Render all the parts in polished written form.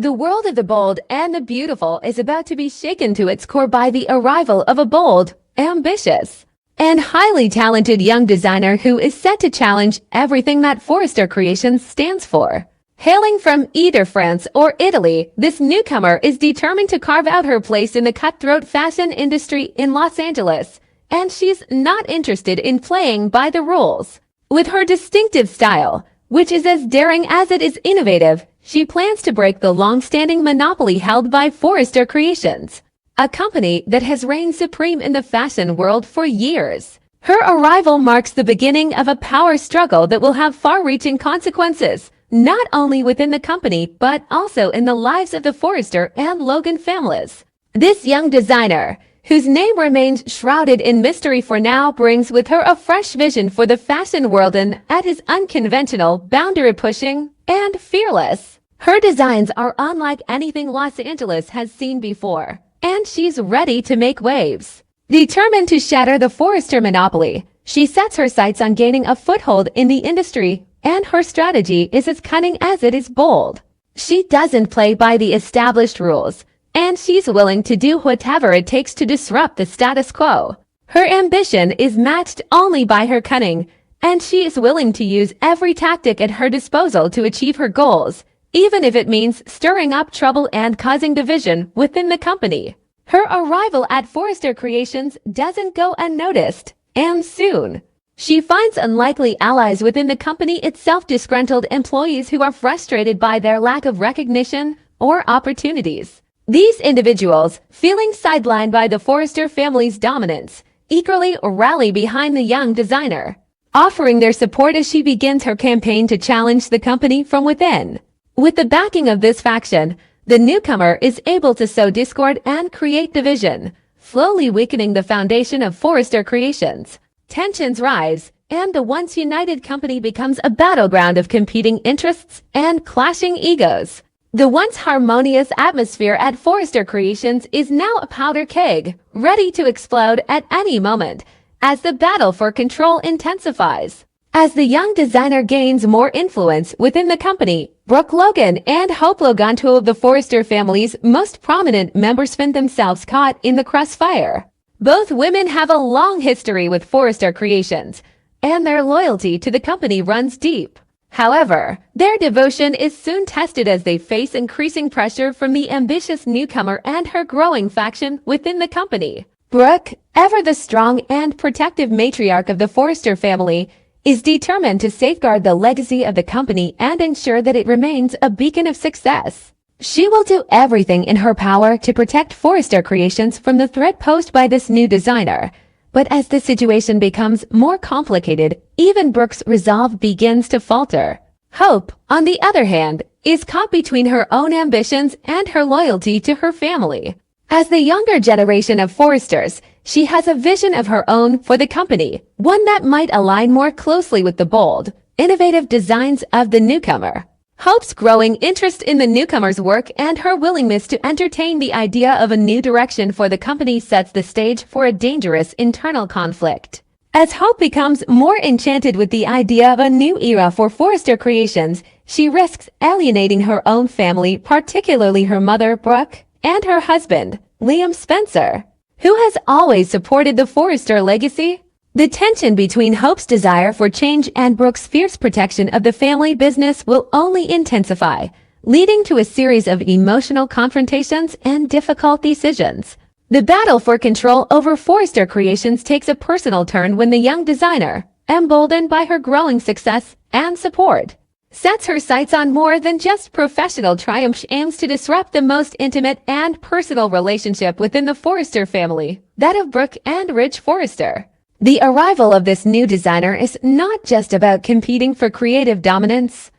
The world of the bold and the beautiful is about to be shaken to its core by the arrival of a bold, ambitious, and highly talented young designer who is set to challenge everything that Forrester Creations stands for. Hailing from either France or Italy, this newcomer is determined to carve out her place in the cutthroat fashion industry in Los Angeles, and she's not interested in playing by the rules. With her distinctive style, which is as daring as it is innovative, she plans to break the long-standing monopoly held by Forrester Creations, a company that has reigned supreme in the fashion world for years. Her arrival marks the beginning of a power struggle that will have far-reaching consequences, not only within the company but also in the lives of the Forrester and Logan families. This young designer, whose name remains shrouded in mystery for now, brings with her a fresh vision for the fashion world and is unconventional, boundary-pushing, and fearless. Her designs are unlike anything Los Angeles has seen before, and she's ready to make waves. Determined to shatter the Forrester monopoly, she sets her sights on gaining a foothold in the industry, and her strategy is as cunning as it is bold. She doesn't play by the established rules, and she's willing to do whatever it takes to disrupt the status quo. Her ambition is matched only by her cunning, and she is willing to use every tactic at her disposal to achieve her goals, even if it means stirring up trouble and causing division within the company. Her arrival at Forrester Creations doesn't go unnoticed, and soon she finds unlikely allies within the company itself, disgruntled employees who are frustrated by their lack of recognition or opportunities. These individuals, feeling sidelined by the Forrester family's dominance, eagerly rally behind the young designer, offering their support as she begins her campaign to challenge the company from within. With the backing of this faction, the newcomer is able to sow discord and create division, slowly weakening the foundation of Forrester Creations. Tensions rise, and the once united company becomes a battleground of competing interests and clashing egos. The once harmonious atmosphere at Forrester Creations is now a powder keg, ready to explode at any moment, as the battle for control intensifies. As the young designer gains more influence within the company, Brooke Logan and Hope Logan, two of the Forrester family's most prominent members, find themselves caught in the crossfire. Both women have a long history with Forrester Creations, and their loyalty to the company runs deep. However, their devotion is soon tested as they face increasing pressure from the ambitious newcomer and her growing faction within the company. Brooke, ever the strong and protective matriarch of the Forrester family, is determined to safeguard the legacy of the company and ensure that it remains a beacon of success. She will do everything in her power to protect Forrester Creations from the threat posed by this new designer. But as the situation becomes more complicated, even Brooke's resolve begins to falter. Hope, on the other hand, is caught between her own ambitions and her loyalty to her family. As the younger generation of Forresters, she has a vision of her own for the company, one that might align more closely with the bold, innovative designs of the newcomer. Hope's growing interest in the newcomer's work and her willingness to entertain the idea of a new direction for the company sets the stage for a dangerous internal conflict. As Hope becomes more enchanted with the idea of a new era for Forrester Creations, she risks alienating her own family, particularly her mother, Brooke, and her husband, Liam Spencer, who has always supported the Forrester legacy. The tension between Hope's desire for change and Brooke's fierce protection of the family business will only intensify, leading to a series of emotional confrontations and difficult decisions. The battle for control over Forrester Creations takes a personal turn when the young designer, emboldened by her growing success and support, sets her sights on more than just professional triumph. She aims to disrupt the most intimate and personal relationship within the Forrester family, that of Brooke and Rich Forrester. The arrival of this new designer is not just about competing for creative dominance.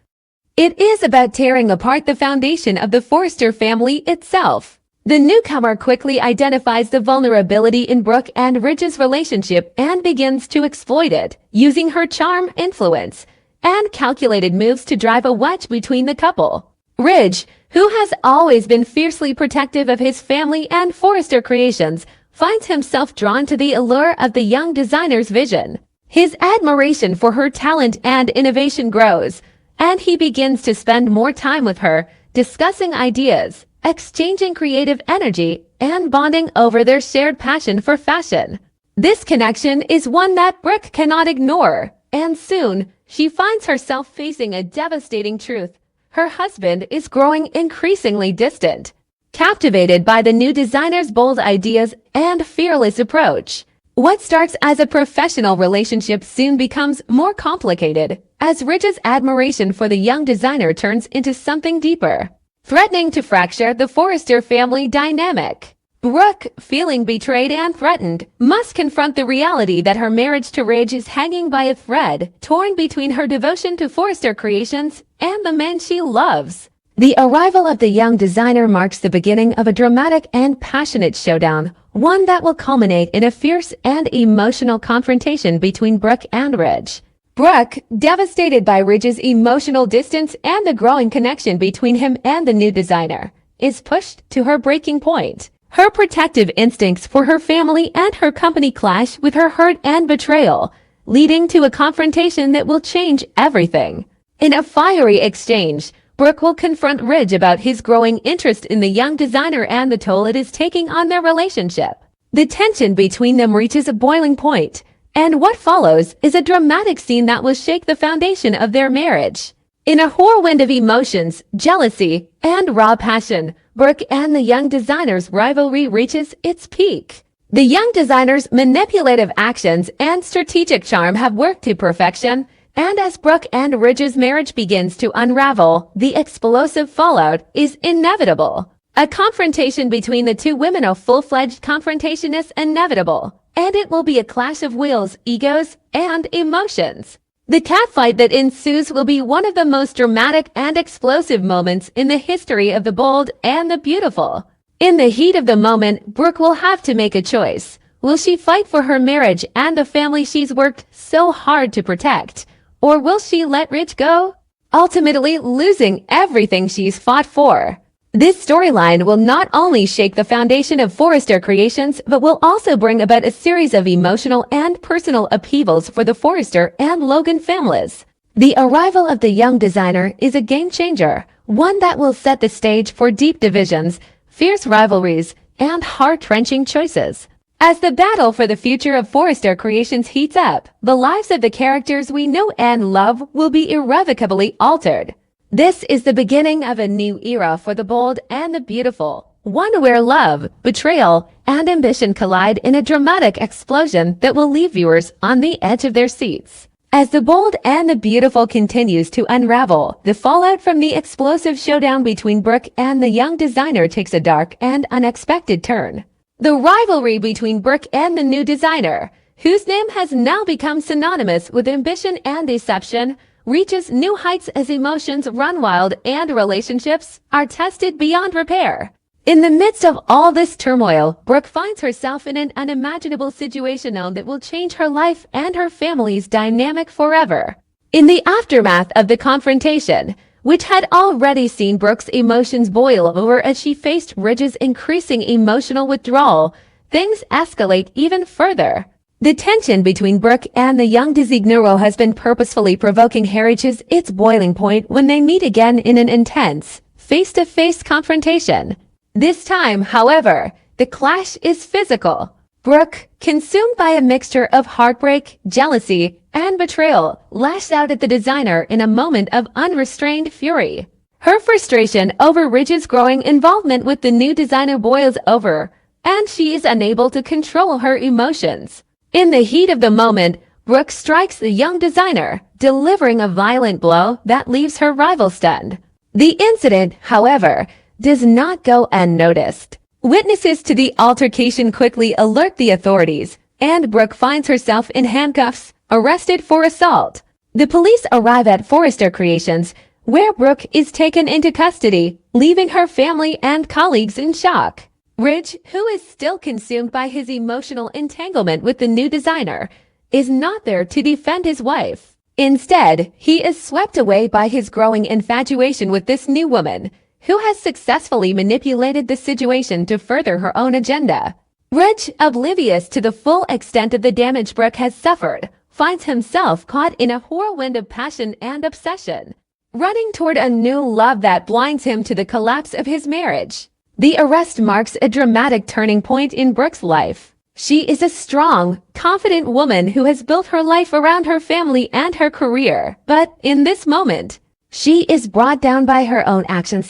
It is about tearing apart the foundation of the Forrester family itself. The newcomer quickly identifies the vulnerability in Brooke and Rich's relationship and begins to exploit it, using her charm, influence, and calculated moves to drive a wedge between the couple. Rich, who has always been fiercely protective of his family and Forrester Creations, finds himself drawn to the allure of the young designer's vision. His admiration for her talent and innovation grows, and he begins to spend more time with her, discussing ideas, exchanging creative energy, and bonding over their shared passion for fashion. This connection is one that Brooke cannot ignore, and soon she finds herself facing a devastating truth. Her husband is growing increasingly distant, captivated by the new designer's bold ideas and fearless approach. What starts as a professional relationship soon becomes more complicated, as Ridge's admiration for the young designer turns into something deeper, threatening to fracture the Forrester family dynamic. Brooke, feeling betrayed and threatened, must confront the reality that her marriage to Ridge is hanging by a thread, torn between her devotion to Forrester Creations and the man she loves. The arrival of the young designer marks the beginning of a dramatic and passionate showdown, one that will culminate in a fierce and emotional confrontation between Brooke and Ridge. Brooke, devastated by Ridge's emotional distance and the growing connection between him and the new designer, is pushed to her breaking point. Her protective instincts for her family and her company clash with her hurt and betrayal, leading to a confrontation that will change everything. In a fiery exchange, Brooke will confront Ridge about his growing interest in the young designer and the toll it is taking on their relationship. The tension between them reaches a boiling point, and what follows is a dramatic scene that will shake the foundation of their marriage. In a whirlwind of emotions, jealousy, and raw passion, Brooke and the young designer's rivalry reaches its peak. The young designer's manipulative actions and strategic charm have worked to perfection, and as Brooke and Ridge's marriage begins to unravel, the explosive fallout is inevitable. A confrontation between the two women, a full-fledged confrontation, is inevitable, and it will be a clash of wills, egos, and emotions. The catfight that ensues will be one of the most dramatic and explosive moments in the history of the bold and the beautiful. In the heat of the moment, Brooke will have to make a choice. Will she fight for her marriage and the family she's worked so hard to protect? Or will she let Ridge go, ultimately losing everything she's fought for? This storyline will not only shake the foundation of Forrester Creations, but will also bring about a series of emotional and personal upheavals for the Forrester and Logan families. The arrival of the young designer is a game changer, one that will set the stage for deep divisions, fierce rivalries, and heart-wrenching choices. As the battle for the future of Forrester Creations heats up, the lives of the characters we know and love will be irrevocably altered. This is the beginning of a new era for the bold and the beautiful, one where love, betrayal, and ambition collide in a dramatic explosion that will leave viewers on the edge of their seats. As the bold and the beautiful continues to unravel, the fallout from the explosive showdown between Brooke and the young designer takes a dark and unexpected turn. The rivalry between Brooke and the new designer, whose name has now become synonymous with ambition and deception, reaches new heights as emotions run wild and relationships are tested beyond repair. In the midst of all this turmoil, Brooke finds herself in an unimaginable situation that will change her life and her family's dynamic forever. In the aftermath of the confrontation, which had already seen Brooke's emotions boil over as she faced Ridge's increasing emotional withdrawal, things escalate even further. The tension between Brooke and the young designer has been purposefully provoking reaches its boiling point when they meet again in an intense, face-to-face confrontation. This time, however, the clash is physical. Brooke, consumed by a mixture of heartbreak, jealousy, and betrayal, lashed out at the designer in a moment of unrestrained fury. Her frustration over Ridge's growing involvement with the new designer boils over, and she is unable to control her emotions. In the heat of the moment, Brooke strikes the young designer, delivering a violent blow that leaves her rival stunned. The incident, however, does not go unnoticed. Witnesses to the altercation quickly alert the authorities, and Brooke finds herself in handcuffs, arrested for assault. The police arrive at Forrester Creations, where Brooke is taken into custody, leaving her family and colleagues in shock. Ridge, who is still consumed by his emotional entanglement with the new designer, is not there to defend his wife. Instead, he is swept away by his growing infatuation with this new woman, who has successfully manipulated the situation to further her own agenda. Ridge, oblivious to the full extent of the damage Brooke has suffered, finds himself caught in a whirlwind of passion and obsession. running toward a new love that blinds him to the collapse of his marriage. The arrest marks a dramatic turning point in Brooke's life. She is a strong, confident woman who has built her life around her family and her career. But in this moment, she is brought down by her own actions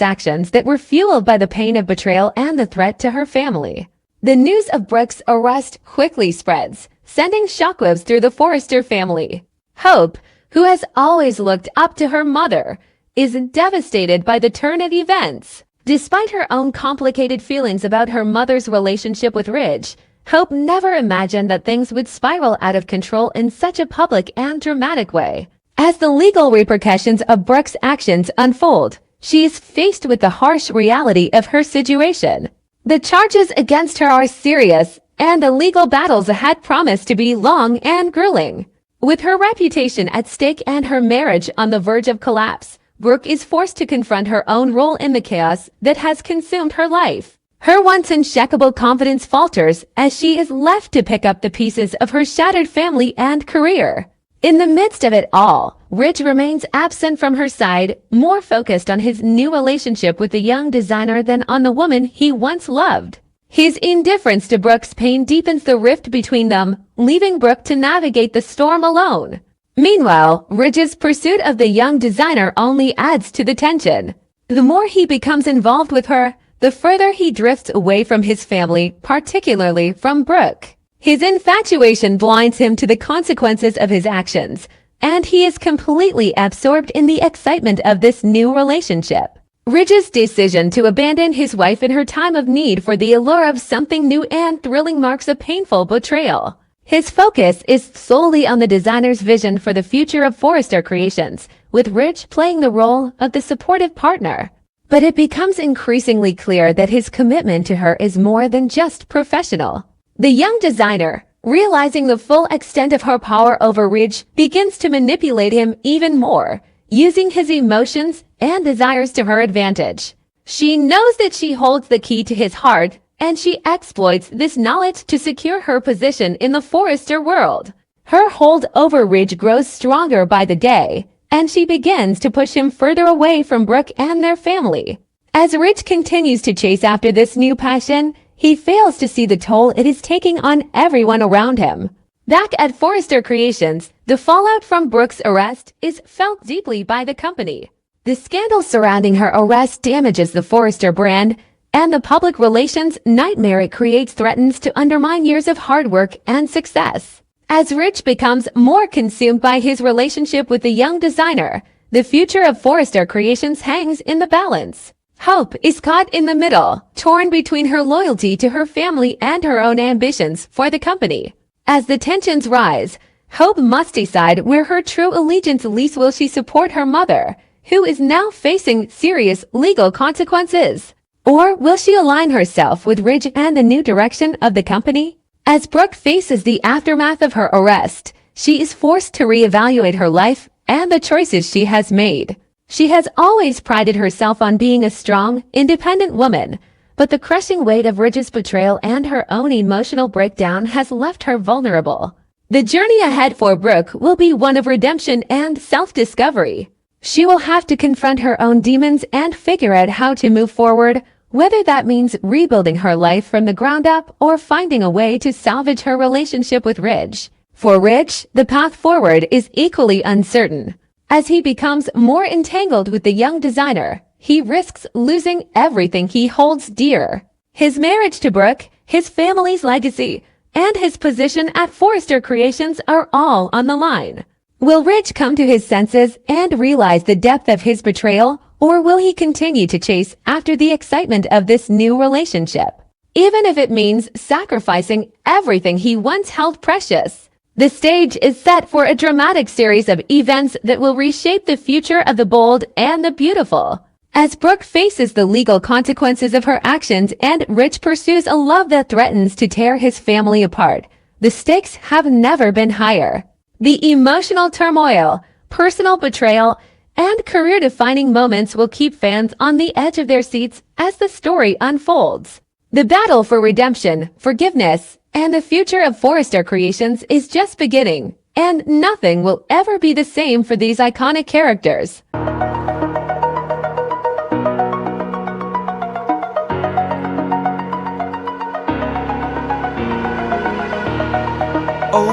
that were fueled by the pain of betrayal and the threat to her family. The news of Brooke's arrest quickly spreads, sending shockwaves through the Forrester family. Hope, who has always looked up to her mother, is devastated by the turn of events. Despite her own complicated feelings about her mother's relationship with Ridge, Hope never imagined that things would spiral out of control in such a public and dramatic way. As the legal repercussions of Brooke's actions unfold, she is faced with the harsh reality of her situation. The charges against her are serious, and the legal battles ahead promise to be long and grueling. With her reputation at stake and her marriage on the verge of collapse, Brooke is forced to confront her own role in the chaos that has consumed her life. Her once unshakable confidence falters as she is left to pick up the pieces of her shattered family and career. In the midst of it all, Ridge remains absent from her side, more focused on his new relationship with the young designer than on the woman he once loved. His indifference to Brooke's pain deepens the rift between them, leaving Brooke to navigate the storm alone. Meanwhile, Ridge's pursuit of the young designer only adds to the tension. The more he becomes involved with her, the further he drifts away from his family, particularly from Brooke. His infatuation blinds him to the consequences of his actions, and he is completely absorbed in the excitement of this new relationship. Ridge's decision to abandon his wife in her time of need for the allure of something new and thrilling marks a painful betrayal. His focus is solely on the designer's vision for the future of Forrester Creations, with Ridge playing the role of the supportive partner. But it becomes increasingly clear that his commitment to her is more than just professional. The young designer, realizing the full extent of her power over Ridge, begins to manipulate him even more, using his emotions and desires to her advantage. She knows that she holds the key to his heart, and she exploits this knowledge to secure her position in the Forrester world. Her hold over Ridge grows stronger by the day, and she begins to push him further away from Brooke and their family. As Ridge continues to chase after this new passion, he fails to see the toll it is taking on everyone around him. Back at Forrester Creations, the fallout from Brooke's arrest is felt deeply by the company. The scandal surrounding her arrest damages the Forrester brand, and the public relations nightmare it creates threatens to undermine years of hard work and success. As Ridge becomes more consumed by his relationship with the young designer, the future of Forrester Creations hangs in the balance. Hope is caught in the middle, torn between her loyalty to her family and her own ambitions for the company. As the tensions rise, Hope must decide where her true allegiance lies. Will she support her mother, who is now facing serious legal consequences? Or will she align herself with Ridge and the new direction of the company? As Brooke faces the aftermath of her arrest, she is forced to reevaluate her life and the choices she has made. She has always prided herself on being a strong, independent woman, but the crushing weight of Ridge's betrayal and her own emotional breakdown has left her vulnerable. The journey ahead for Brooke will be one of redemption and self-discovery. She will have to confront her own demons and figure out how to move forward, whether that means rebuilding her life from the ground up or finding a way to salvage her relationship with Ridge. For Ridge, the path forward is equally uncertain. As he becomes more entangled with the young designer, he risks losing everything he holds dear. His marriage to Brooke, his family's legacy, and his position at Forrester Creations are all on the line. Will Ridge come to his senses and realize the depth of his betrayal, or will he continue to chase after the excitement of this new relationship, even if it means sacrificing everything he once held precious? The stage is set for a dramatic series of events that will reshape the future of the bold and the beautiful. As Brooke faces the legal consequences of her actions and Ridge pursues a love that threatens to tear his family apart, the stakes have never been higher. The emotional turmoil, personal betrayal, and career-defining moments will keep fans on the edge of their seats as the story unfolds. The battle for redemption, forgiveness, and the future of Forrester Creations is just beginning, and nothing will ever be the same for these iconic characters. Oh.